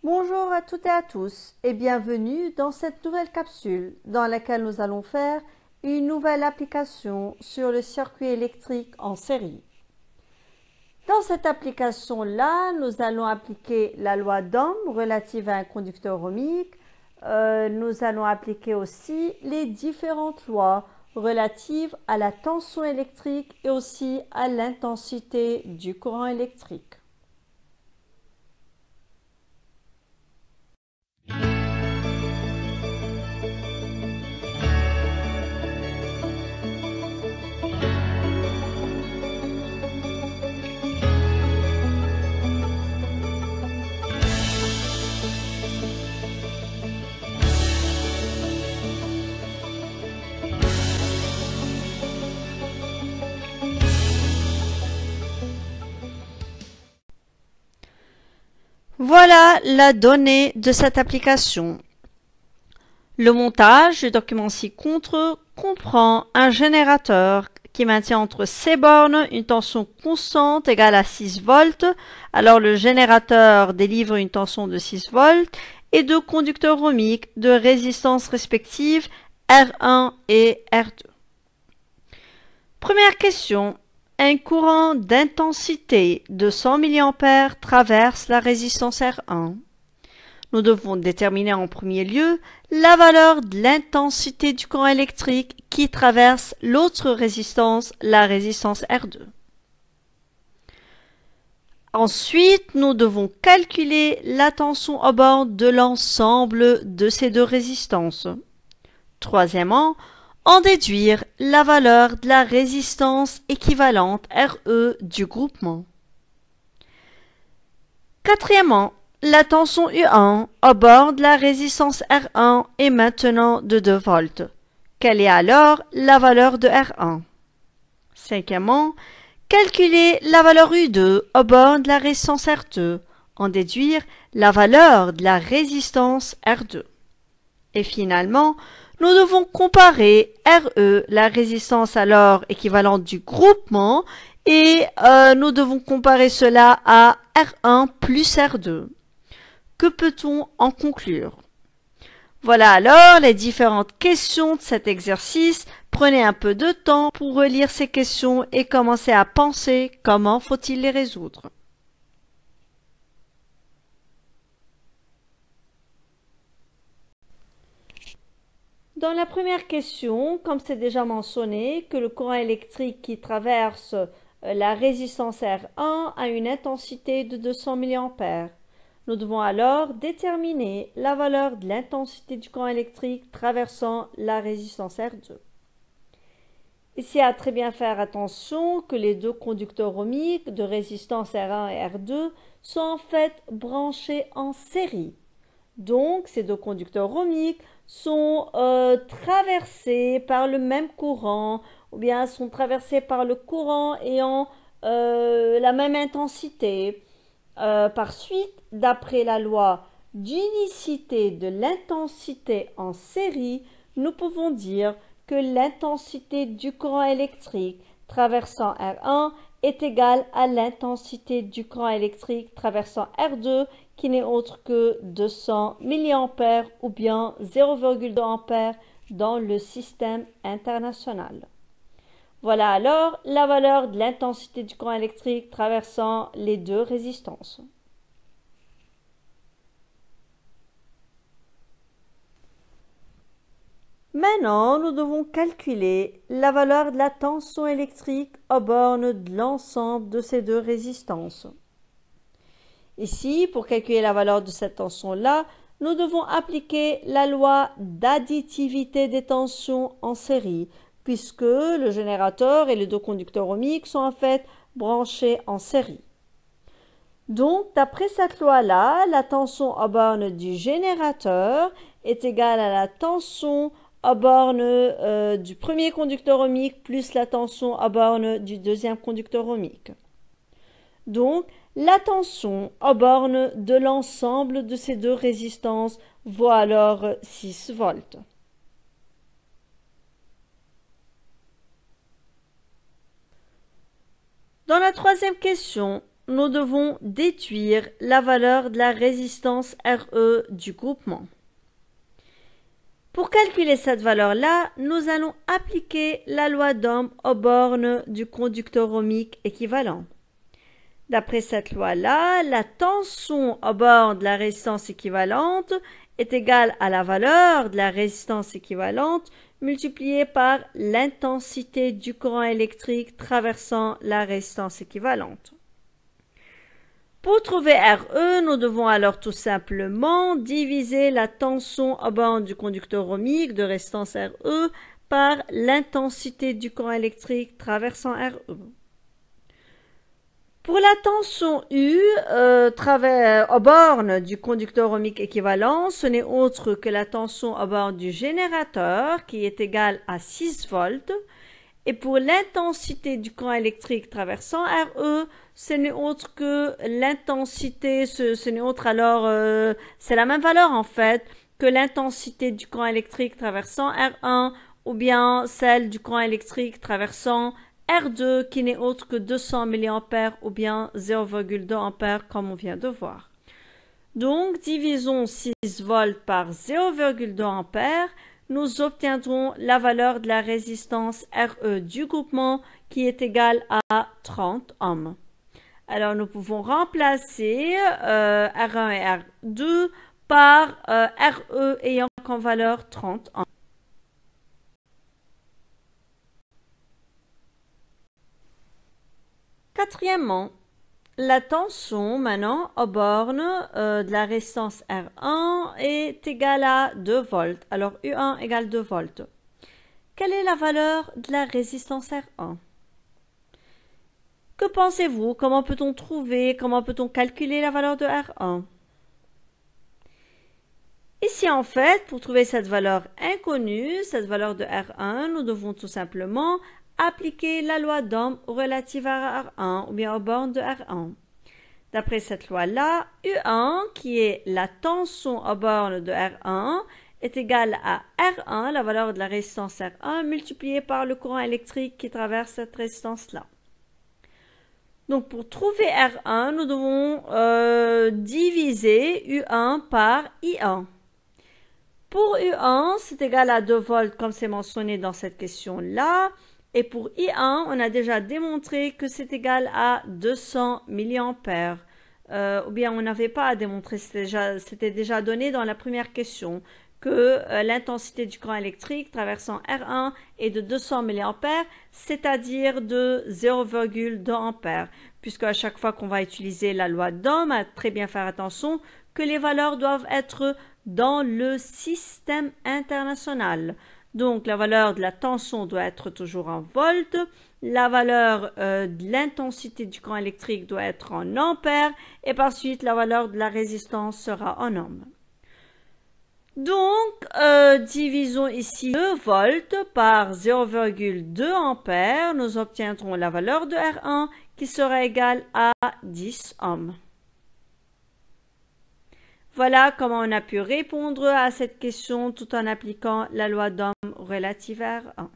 Bonjour à toutes et à tous et bienvenue dans cette nouvelle capsule dans laquelle nous allons faire une nouvelle application sur le circuit électrique en série. Dans cette application-là, nous allons appliquer la loi d'Ohm relative à un conducteur ohmique. Nous allons appliquer aussi les différentes lois relatives à la tension électrique et aussi à l'intensité du courant électrique. Voilà la donnée de cette application. Le montage du document ci-contre comprend un générateur qui maintient entre ses bornes une tension constante égale à 6 volts. Alors le générateur délivre une tension de 6 volts et deux conducteurs ohmiques de résistance respective R1 et R2. Première question. Un courant d'intensité de 100 mA traverse la résistance R1. Nous devons déterminer en premier lieu la valeur de l'intensité du courant électrique qui traverse l'autre résistance, la résistance R2. Ensuite, nous devons calculer la tension aux bornes de l'ensemble de ces deux résistances. Troisièmement, en déduire la valeur de la résistance équivalente RE du groupement. Quatrièmement, la tension U1 au bord de la résistance R1 est maintenant de 2 volts. Quelle est alors la valeur de R1? Cinquièmement, calculer la valeur U2 au bord de la résistance R2, en déduire la valeur de la résistance R2. Et finalement, nous devons comparer RE, la résistance alors équivalente du groupement, et nous devons comparer cela à R1 plus R2. Que peut-on en conclure? Voilà alors les différentes questions de cet exercice. Prenez un peu de temps pour relire ces questions et commencer à penser comment faut-il les résoudre. Dans la première question, comme c'est déjà mentionné, que le courant électrique qui traverse la résistance R1 a une intensité de 200 mA. Nous devons alors déterminer la valeur de l'intensité du courant électrique traversant la résistance R2. Ici, à très bien faire attention que les deux conducteurs ohmiques de résistance R1 et R2 sont en fait branchés en série. Donc, ces deux conducteurs ohmiques sont traversés par le même courant ou bien sont traversés par le courant ayant la même intensité. Par suite, d'après la loi d'unicité de l'intensité en série, nous pouvons dire que l'intensité du courant électrique traversant R1 est égale à l'intensité du courant électrique traversant R2 qui n'est autre que 200 mA ou bien 0,2 A dans le système international. Voilà alors la valeur de l'intensité du courant électrique traversant les deux résistances. Maintenant, nous devons calculer la valeur de la tension électrique aux bornes de l'ensemble de ces deux résistances. Ici, pour calculer la valeur de cette tension-là, nous devons appliquer la loi d'additivité des tensions en série, puisque le générateur et les deux conducteurs ohmiques sont en fait branchés en série. Donc, d'après cette loi-là, la tension aux bornes du générateur est égale à la tension aux bornes du premier conducteur ohmique plus la tension aux bornes du deuxième conducteur ohmique. Donc, la tension aux bornes de l'ensemble de ces deux résistances vaut alors 6 volts. Dans la troisième question, nous devons déduire la valeur de la résistance RE du groupement. Pour calculer cette valeur-là, nous allons appliquer la loi d'Ohm aux bornes du conducteur ohmique équivalent. D'après cette loi-là, la tension aux bornes de la résistance équivalente est égale à la valeur de la résistance équivalente multipliée par l'intensité du courant électrique traversant la résistance équivalente. Pour trouver RE, nous devons alors tout simplement diviser la tension aux bornes du conducteur ohmique de résistance RE par l'intensité du courant électrique traversant RE. Pour la tension U aux bornes du conducteur ohmique équivalent, ce n'est autre que la tension aux bornes du générateur qui est égale à 6 volts. Et pour l'intensité du courant électrique traversant RE, ce n'est autre que l'intensité, c'est la même valeur en fait que l'intensité du courant électrique traversant R1 ou bien celle du courant électrique traversant R2 qui n'est autre que 200 mA ou bien 0,2 A comme on vient de voir. Donc divisons 6 volts par 0,2 A, nous obtiendrons la valeur de la résistance RE du groupement qui est égale à 30 ohms. Alors nous pouvons remplacer R1 et R2 par RE ayant comme valeur 30 ohms. Quatrièmement, la tension maintenant aux bornes de la résistance R1 est égale à 2 volts. Alors U1 égale 2 volts. Quelle est la valeur de la résistance R1? Que pensez-vous? Comment peut-on calculer la valeur de R1? Ici, en fait, pour trouver cette valeur inconnue, cette valeur de R1, nous devons tout simplement appliquer la loi d'Ohm relative à R1 ou bien aux bornes de R1. D'après cette loi-là, U1, qui est la tension aux bornes de R1, est égale à R1, la valeur de la résistance R1, multipliée par le courant électrique qui traverse cette résistance-là. Donc, pour trouver R1, nous devons diviser U1 par I1. Pour U1, c'est égal à 2 volts comme c'est mentionné dans cette question-là. Et pour I1, on a déjà démontré que c'est égal à 200 mA. Ou bien on n'avait pas à démontrer, c'était déjà donné dans la première question que l'intensité du courant électrique traversant R1 est de 200 mA, c'est-à-dire de 0,2 A. Puisque à chaque fois qu'on va utiliser la loi d'Ohm, à très bien faire attention que les valeurs doivent être dans le système international. Donc, la valeur de la tension doit être toujours en volts, la valeur de l'intensité du courant électrique doit être en ampères, et par suite, la valeur de la résistance sera en ohms. Donc, divisons ici 2 volts par 0,2 ampères, nous obtiendrons la valeur de R1 qui sera égale à 10 ohms. Voilà comment on a pu répondre à cette question tout en appliquant la loi d'Ohm relative à R1.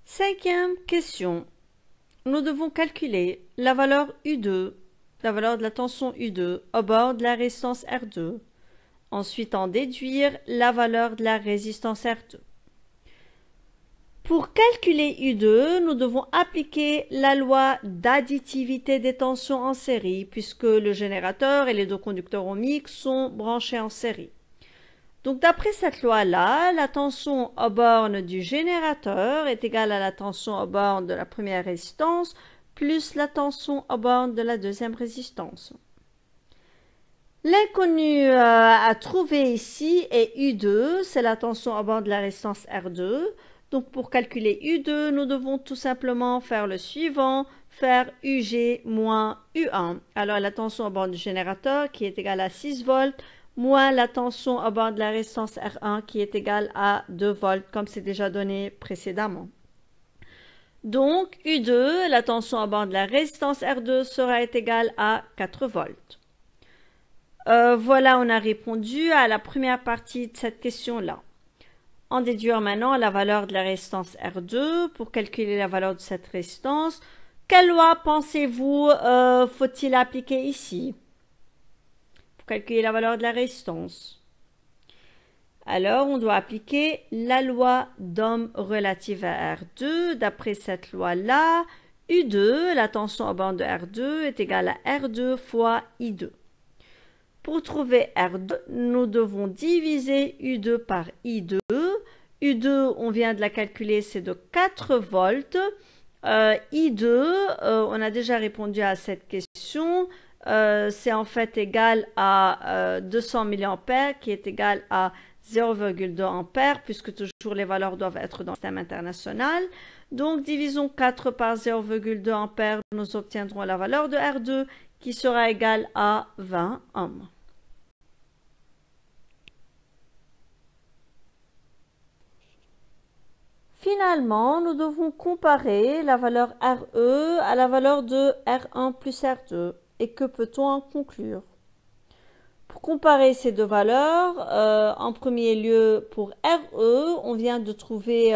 Cinquième question. Nous devons calculer la valeur U2, la valeur de la tension U2 au bord de la résistance R2. Ensuite, en déduire la valeur de la résistance R2. Pour calculer U2, nous devons appliquer la loi d'additivité des tensions en série, puisque le générateur et les deux conducteurs ohmiques sont branchés en série. Donc, d'après cette loi-là, la tension aux bornes du générateur est égale à la tension aux bornes de la première résistance plus la tension aux bornes de la deuxième résistance. L'inconnu à trouver ici est U2, c'est la tension aux bornes de la résistance R2. Donc, pour calculer U2, nous devons tout simplement faire le suivant, faire UG moins U1. Alors, la tension aux bornes du générateur qui est égale à 6 volts, moins la tension aux bornes de la résistance R1 qui est égale à 2 volts, comme c'est déjà donné précédemment. Donc, U2, la tension aux bornes de la résistance R2 sera égale à 4 volts. Voilà, on a répondu à la première partie de cette question-là. En déduire maintenant la valeur de la résistance R2 pour calculer la valeur de cette résistance. Quelle loi pensez-vous faut-il appliquer ici pour calculer la valeur de la résistance? Alors, on doit appliquer la loi d'Ohm relative à R2. D'après cette loi-là, U2, la tension en bande de R2, est égale à R2 fois I2. Pour trouver R2, nous devons diviser U2 par I2. U2, on vient de la calculer, c'est de 4 volts. I2, on a déjà répondu à cette question. C'est en fait égal à 200 mA qui est égal à 0,2 ampères puisque toujours les valeurs doivent être dans le système international. Donc divisons 4 par 0,2 ampères, nous obtiendrons la valeur de R2 qui sera égale à 20 ohms. Finalement, nous devons comparer la valeur RE à la valeur de R1 plus R2. Et que peut-on en conclure? Pour comparer ces deux valeurs, en premier lieu, pour RE, on vient de trouver,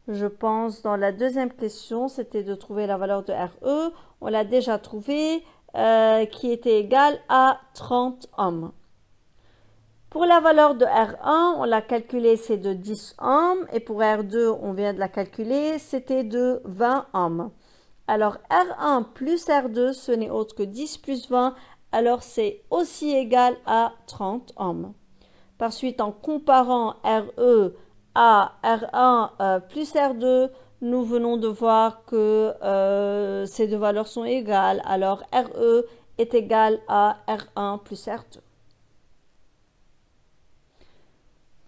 je pense, dans la deuxième question, c'était de trouver la valeur de RE. On l'a déjà trouvé, qui était égale à 30 ohms. Pour la valeur de R1, on l'a calculé, c'est de 10 ohms. Et pour R2, on vient de la calculer, c'était de 20 ohms. Alors R1 plus R2, ce n'est autre que 10 plus 20, alors c'est aussi égal à 30 ohms. Par suite, en comparant RE à R1 plus R2, nous venons de voir que ces deux valeurs sont égales. Alors RE est égal à R1 plus R2.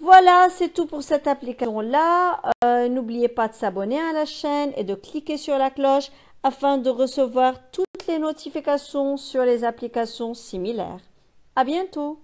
Voilà, c'est tout pour cette application-là. N'oubliez pas de s'abonner à la chaîne et de cliquer sur la cloche afin de recevoir toutes les notifications sur les applications similaires. À bientôt!